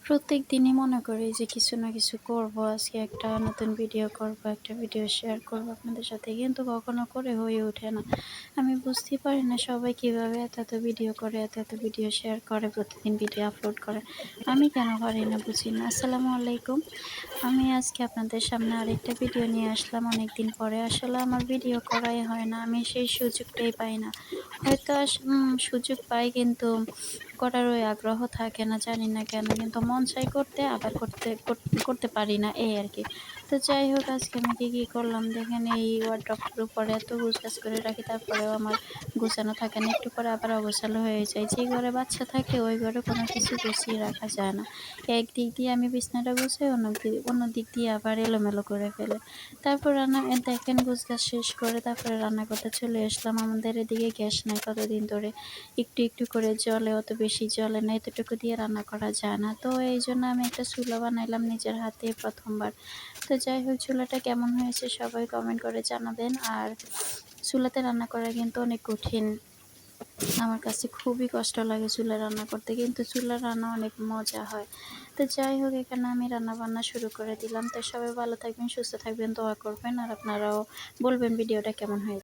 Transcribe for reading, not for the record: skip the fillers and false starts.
প্রত্যেক দিনই মনে করি যে কিছু না কিছু করব। আজকে একটা নতুন ভিডিও করব, একটা ভিডিও শেয়ার করব আপনাদের সাথে। কিন্তু কখনো করে হয়ে ওঠে না। আমি বুঝতেই পারি না সবাই কিভাবে এত ভিডিও করে, এত ভিডিও শেয়ার করে, প্রতিদিন ভিডিও আপলোড করে। আমি কেন পারি না বুঝি না। আসসালামু আলাইকুম। আমি আজকে আপনাদের সামনে আরেকটা ভিডিও নিয়ে আসলাম অনেকদিন পরে। আসলে আমার ভিডিও করাই হয় না। আমি সেই সুযোগটাই পাই না। হয়তো সুযোগ পাই কিন্তু করার ওই আগ্রহ থাকে না, জানি না কেন। কিন্তু মন চাই করতে, আবার করতে পারি না, এই আরকি। তো যাই হোক, আজকে আমি কি করলাম দেখেন, এই ওয়ারড্রপটার উপরে এত গোছগাছ করে রাখি, তারপরেও আমার গোছানো থাকে না। একটু পরে আবার অগোছালো হয়ে যায়। যে ঘরে বাচ্চা থাকে ওই ঘরে কোনো কিছু গুছিয়ে রাখা যায় না। একদিক দিয়ে আমি বিছানাটা গুছাই, অন্য দিক দিয়ে আবার এলোমেলো করে ফেলে। তারপর দেখেন গোছগাছ শেষ করে তারপরে রান্না করতে চলে আসলাম। আমাদের এদিকে গ্যাস নাই কতদিন ধরে। একটু করে জ্বলে, অত বেশি জ্বলে না। এতটুকু দিয়ে রান্না করা যায় না। তো এইজন্য আমি একটা চুলা বানাইলাম নিজের হাতে ১ম বার। তো যাই হোক, চুলাটা কেমন হয়েছে সবাই কমেন্ট করে জানাবেন। আর চুলাতে রান্না করা কিন্তু অনেক কঠিন। আমার কাছে খুবই কষ্ট লাগে চুলায় রান্না করতে, কিন্তু চুলার রান্না অনেক মজা হয়। তো যাই হোক, এখানে আমি রান্না-বান্না শুরু করে দিলাম। তো সবাই ভালো থাকবেন, সুস্থ থাকবেন, দোয়া করবেন। আর আপনারাও বলবেন ভিডিওটা কেমন হয়েছে।